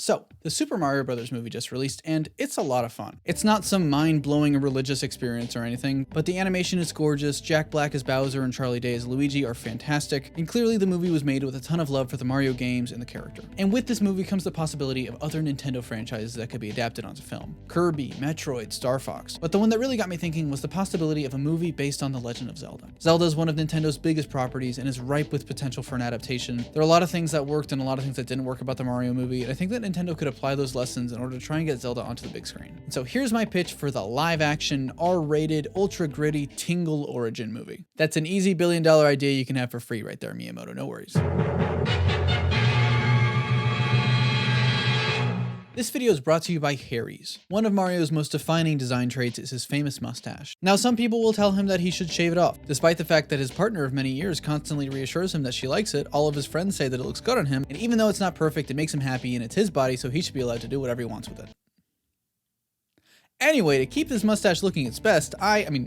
So, the Super Mario Bros. Movie just released, and it's a lot of fun. It's not some mind-blowing religious experience or anything, but the animation is gorgeous, Jack Black as Bowser and Charlie Day as Luigi are fantastic, and clearly the movie was made with a ton of love for the Mario games and the character. And with this movie comes the possibility of other Nintendo franchises that could be adapted onto film. Kirby, Metroid, Star Fox. But the one that really got me thinking was the possibility of a movie based on The Legend of Zelda. Zelda is one of Nintendo's biggest properties and is ripe with potential for an adaptation. There are a lot of things that worked and a lot of things that didn't work about the Mario movie, and I think that Nintendo could apply those lessons in order to try and get Zelda onto the big screen. And so here's my pitch for the live-action, R-rated, ultra-gritty, tingle origin movie. That's an easy billion-dollar idea you can have for free right there, Miyamoto, no worries. This video is brought to you by Harry's. One of Mario's most defining design traits is his famous mustache. Now, some people will tell him that he should shave it off. Despite the fact that his partner of many years constantly reassures him that she likes it, all of his friends say that it looks good on him, and even though it's not perfect, it makes him happy and it's his body, so he should be allowed to do whatever he wants with it. Anyway, to keep his mustache looking its best,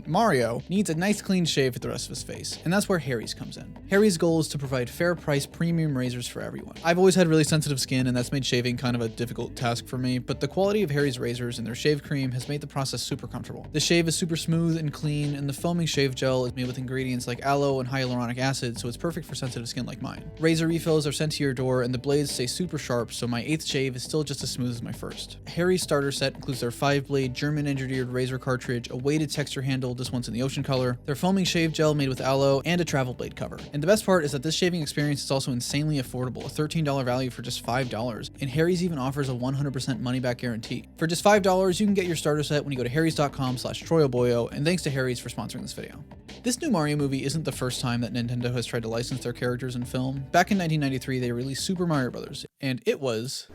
Mario, needs a nice clean shave for the rest of his face, and that's where Harry's comes in. Harry's goal is to provide fair price premium razors for everyone. I've always had really sensitive skin, and that's made shaving kind of a difficult task for me, but the quality of Harry's razors and their shave cream has made the process super comfortable. The shave is super smooth and clean, and the foaming shave gel is made with ingredients like aloe and hyaluronic acid, so it's perfect for sensitive skin like mine. Razor refills are sent to your door, and the blades stay super sharp, so my 8th shave is still just as smooth as my first. Harry's starter set includes their 5-blade German engineered razor cartridge, a weighted texture handle, this one's in the ocean color, their foaming shave gel made with aloe, and a travel blade cover. And the best part is that this shaving experience is also insanely affordable, a $13 value for just $5, and Harry's even offers a 100% money back guarantee. For just $5, you can get your starter set when you go to harrys.com/troyoboyo, and thanks to Harry's for sponsoring this video. This new Mario movie isn't the first time that Nintendo has tried to license their characters in film. Back in 1993, they released Super Mario Bros., and it was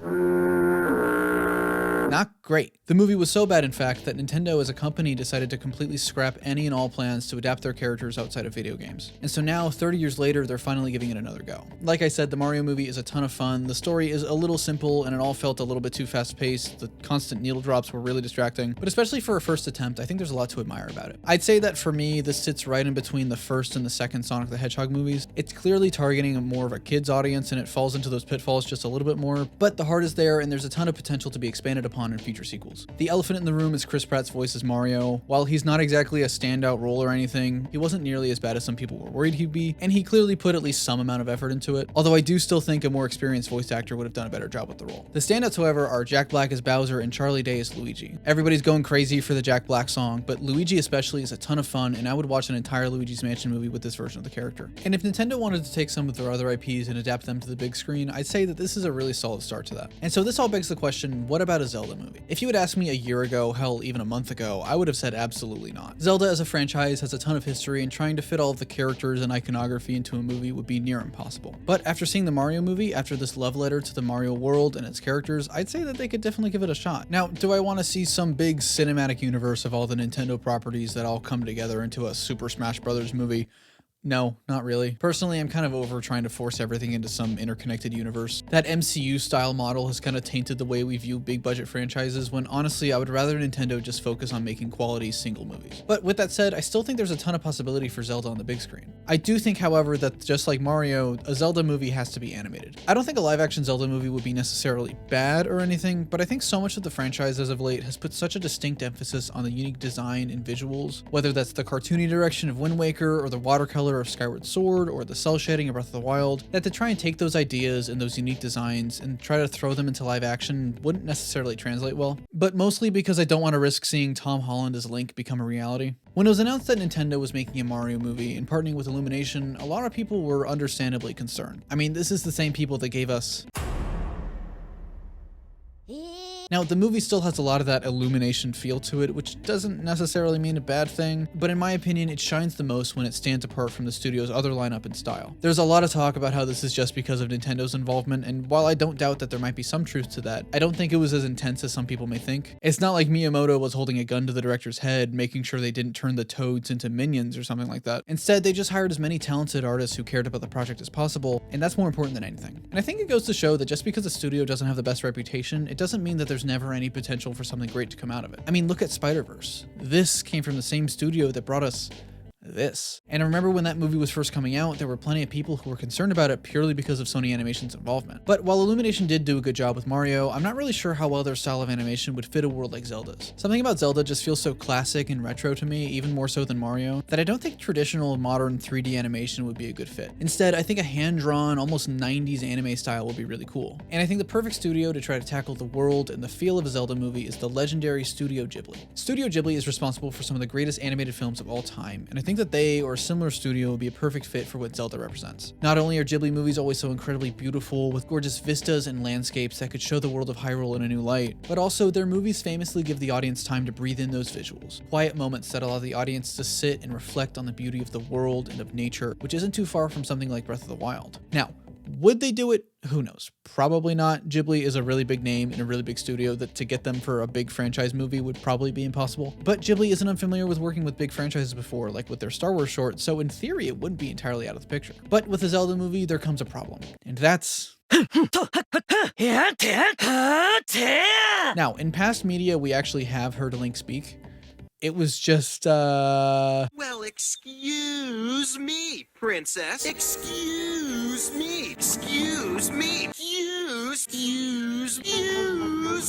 not great. The movie was so bad, in fact, that Nintendo as a company decided to completely scrap any and all plans to adapt their characters outside of video games. And so now, 30 years later, they're finally giving it another go. Like I said, the Mario movie is a ton of fun. The story is a little simple, and it all felt a little bit too fast-paced. The constant needle drops were really distracting. But especially for a first attempt, I think there's a lot to admire about it. I'd say that for me, this sits right in between the first and the second Sonic the Hedgehog movies. It's clearly targeting more of a kid's audience, and it falls into those pitfalls just a little bit more. But the heart is there, and there's a ton of potential to be expanded upon in future sequels. The elephant in the room is Chris Pratt's voice as Mario. While he's not exactly a standout role or anything, he wasn't nearly as bad as some people were worried he'd be, and he clearly put at least some amount of effort into it, although I do still think a more experienced voice actor would have done a better job with the role. The standouts, however, are Jack Black as Bowser and Charlie Day as Luigi. Everybody's going crazy for the Jack Black song, but Luigi especially is a ton of fun, and I would watch an entire Luigi's Mansion movie with this version of the character. And if Nintendo wanted to take some of their other IPs and adapt them to the big screen, I'd say that this is a really solid start to that. And so this all begs the question, what about a Zelda movie? If you had asked me a year ago, hell, even a month ago, I would have said absolutely not. Zelda as a franchise has a ton of history, and trying to fit all of the characters and iconography into a movie would be near impossible. But after seeing the Mario movie, after this love letter to the Mario world and its characters, I'd say that they could definitely give it a shot. Now, do I want to see some big cinematic universe of all the Nintendo properties that all come together into a Super Smash Bros. Movie? No, not really. Personally, I'm kind of over trying to force everything into some interconnected universe. That MCU-style model has kind of tainted the way we view big budget franchises, when honestly, I would rather Nintendo just focus on making quality single movies. But with that said, I still think there's a ton of possibility for Zelda on the big screen. I do think, however, that just like Mario, a Zelda movie has to be animated. I don't think a live-action Zelda movie would be necessarily bad or anything, but I think so much of the franchise as of late has put such a distinct emphasis on the unique design and visuals, whether that's the cartoony direction of Wind Waker or the watercolor of Skyward Sword or the cel shading of Breath of the Wild, that to try and take those ideas and those unique designs and try to throw them into live action wouldn't necessarily translate well. But mostly because I don't want to risk seeing Tom Holland as Link become a reality. When it was announced that Nintendo was making a Mario movie and partnering with Illumination, a lot of people were understandably concerned. I mean, this is the same people that gave us... Now, the movie still has a lot of that Illumination feel to it, which doesn't necessarily mean a bad thing, but in my opinion, it shines the most when it stands apart from the studio's other lineup and style. There's a lot of talk about how this is just because of Nintendo's involvement, and while I don't doubt that there might be some truth to that, I don't think it was as intense as some people may think. It's not like Miyamoto was holding a gun to the director's head, making sure they didn't turn the Toads into minions or something like that. Instead, they just hired as many talented artists who cared about the project as possible, and that's more important than anything. And I think it goes to show that just because a studio doesn't have the best reputation, it doesn't mean that there's never any potential for something great to come out of it. I mean, look at Spider-Verse. This came from the same studio that brought us this. And I remember when that movie was first coming out, there were plenty of people who were concerned about it purely because of Sony Animation's involvement. But while Illumination did do a good job with Mario, I'm not really sure how well their style of animation would fit a world like Zelda's. Something about Zelda just feels so classic and retro to me, even more so than Mario, that I don't think traditional modern 3D animation would be a good fit. Instead, I think a hand-drawn, almost 90s anime style would be really cool. And I think the perfect studio to try to tackle the world and the feel of a Zelda movie is the legendary Studio Ghibli. Studio Ghibli is responsible for some of the greatest animated films of all time, and I think that they, or a similar studio, would be a perfect fit for what Zelda represents. Not only are Ghibli movies always so incredibly beautiful, with gorgeous vistas and landscapes that could show the world of Hyrule in a new light, but also their movies famously give the audience time to breathe in those visuals. Quiet moments that allow the audience to sit and reflect on the beauty of the world and of nature, which isn't too far from something like Breath of the Wild. Now, would they do it? Who knows? Probably not. Ghibli is a really big name and a really big studio that to get them for a big franchise movie would probably be impossible. But Ghibli isn't unfamiliar with working with big franchises before, like with their Star Wars short, so in theory it wouldn't be entirely out of the picture. But with a Zelda movie, there comes a problem. And that's... Now, in past media, we actually have heard Link speak. It was just, Well, excuse me, princess. Excuse me. Excuse me. Excuse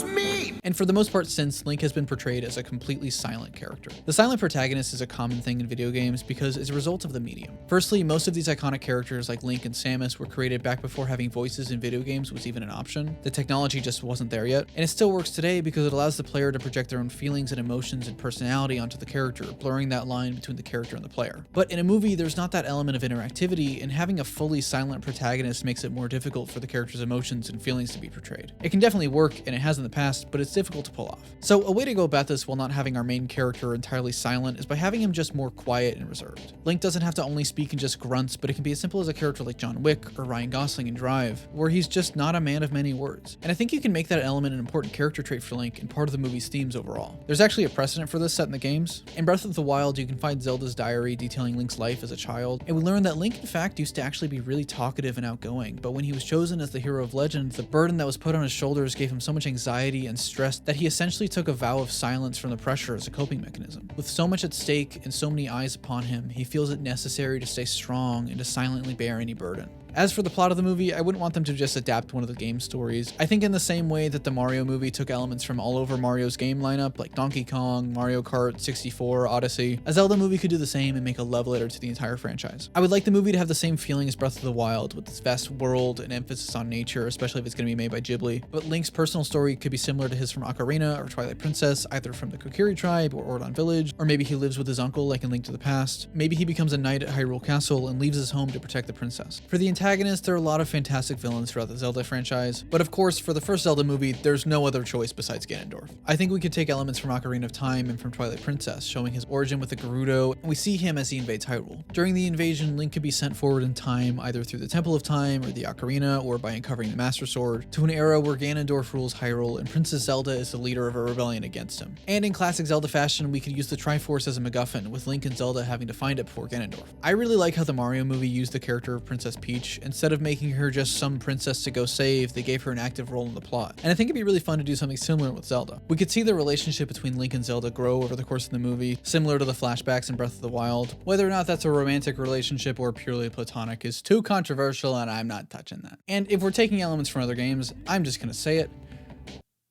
me. And for the most part since, Link has been portrayed as a completely silent character. The silent protagonist is a common thing in video games because it's a result of the medium. Firstly, most of these iconic characters like Link and Samus were created back before having voices in video games was even an option. The technology just wasn't there yet, and it still works today because it allows the player to project their own feelings and emotions and personality onto the character, blurring that line between the character and the player. But in a movie, there's not that element of interactivity, and having a fully silent protagonist makes it more difficult for the character's emotions and feelings to be portrayed. It can definitely work, and it has in the past, but it's difficult to pull off. So a way to go about this while not having our main character entirely silent is by having him just more quiet and reserved. Link doesn't have to only speak in just grunts, but it can be as simple as a character like John Wick or Ryan Gosling in Drive, where he's just not a man of many words. And I think you can make that element an important character trait for Link and part of the movie's themes overall. There's actually a precedent for this set in the games. In Breath of the Wild, you can find Zelda's diary detailing Link's life as a child, and we learn that Link in fact used to actually be really talkative and outgoing, but when he was chosen as the hero of Legend, the burden that was put on his shoulders gave him so much anxiety and stress that he essentially took a vow of silence from the pressure as a coping mechanism. With so much at stake and so many eyes upon him, he feels it necessary to stay strong and to silently bear any burden. As for the plot of the movie, I wouldn't want them to just adapt one of the game stories. I think in the same way that the Mario movie took elements from all over Mario's game lineup, like Donkey Kong, Mario Kart 64, Odyssey, a Zelda movie could do the same and make a love letter to the entire franchise. I would like the movie to have the same feeling as Breath of the Wild, with its vast world and emphasis on nature, especially if it's going to be made by Ghibli. But Link's personal story could be similar to his from Ocarina or Twilight Princess, either from the Kokiri tribe or Ordon Village, or maybe he lives with his uncle like in Link to the Past. Maybe he becomes a knight at Hyrule Castle and leaves his home to protect the princess. For the antagonist, there are a lot of fantastic villains throughout the Zelda franchise, but of course, for the first Zelda movie, there's no other choice besides Ganondorf. I think we could take elements from Ocarina of Time and from Twilight Princess, showing his origin with the Gerudo, and we see him as he invades Hyrule. During the invasion, Link could be sent forward in time, either through the Temple of Time or the Ocarina, or by uncovering the Master Sword, to an era where Ganondorf rules Hyrule and Princess Zelda is the leader of a rebellion against him. And in classic Zelda fashion, we could use the Triforce as a MacGuffin, with Link and Zelda having to find it before Ganondorf. I really like how the Mario movie used the character of Princess Peach. Instead of making her just some princess to go save, they gave her an active role in the plot. And I think it'd be really fun to do something similar with Zelda. We could see the relationship between Link and Zelda grow over the course of the movie, similar to the flashbacks in Breath of the Wild. Whether or not that's a romantic relationship or purely platonic is too controversial, and I'm not touching that. And if we're taking elements from other games, I'm just gonna say it.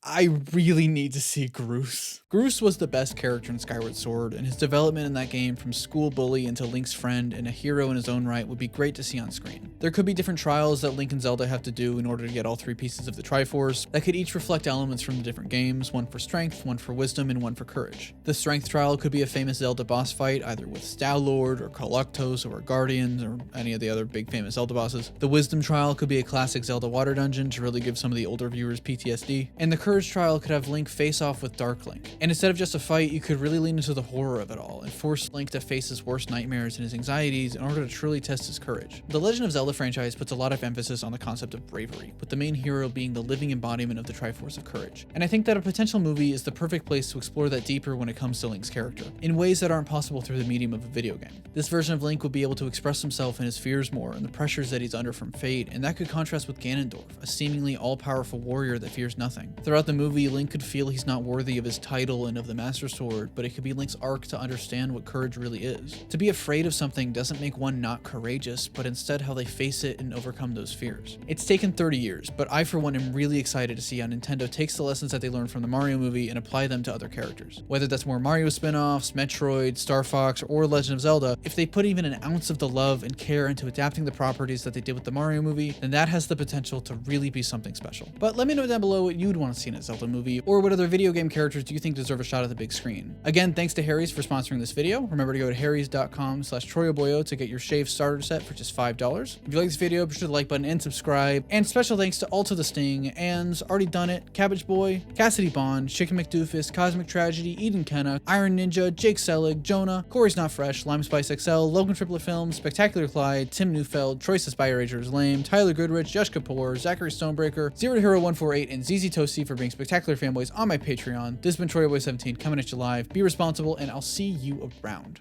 I really need to see Groose. Groose was the best character in Skyward Sword, and his development in that game from school bully into Link's friend and a hero in his own right would be great to see on screen. There could be different trials that Link and Zelda have to do in order to get all three pieces of the Triforce that could each reflect elements from the different games, one for strength, one for wisdom, and one for courage. The strength trial could be a famous Zelda boss fight, either with Stalord or Koloktos or Guardians or any of the other big famous Zelda bosses. The wisdom trial could be a classic Zelda water dungeon to really give some of the older viewers PTSD, and the courage trial could have Link face off with Dark Link. And instead of just a fight, you could really lean into the horror of it all and force Link to face his worst nightmares and his anxieties in order to truly test his courage. The Legend of Zelda franchise puts a lot of emphasis on the concept of bravery, with the main hero being the living embodiment of the Triforce of Courage. And I think that a potential movie is the perfect place to explore that deeper when it comes to Link's character, in ways that aren't possible through the medium of a video game. This version of Link would be able to express himself and his fears more and the pressures that he's under from fate, and that could contrast with Ganondorf, a seemingly all-powerful warrior that fears nothing. Throughout Throughout the movie, Link could feel he's not worthy of his title and of the Master Sword, but it could be Link's arc to understand what courage really is. To be afraid of something doesn't make one not courageous, but instead how they face it and overcome those fears. It's taken 30 years, but I for one am really excited to see how Nintendo takes the lessons that they learned from the Mario movie and apply them to other characters. Whether that's more Mario spin-offs, Metroid, Star Fox, or Legend of Zelda, if they put even an ounce of the love and care into adapting the properties that they did with the Mario movie, then that has the potential to really be something special. But let me know down below what you'd want to see in a Zelda movie, or what other video game characters do you think deserve a shot at the big screen. Again, thanks to Harry's for sponsoring this video. Remember to go to harrys.com/troyoboyo to get your shave starter set for just $5. If you like this video, be sure to the like button and subscribe. And special thanks to Alto the Sting, and Already Done It, Cabbage Boy, Cassidy Bond, Chicken McDoofus, Cosmic Tragedy, Eden Kenna, Iron Ninja, Jake Selig, Jonah, Corey's Not Fresh, Lime Spice XL, Logan Triplet Films, Spectacular Clyde, Tim Neufeld, Troy Spire Rager is Lame, Tyler Goodrich, Josh Kapoor, Zachary Stonebreaker, Zero to Hero 148, and ZZ Toasty for being spectacular fanboys on my Patreon. This has been TroyBoy17 coming at you live. Be responsible, and I'll see you around.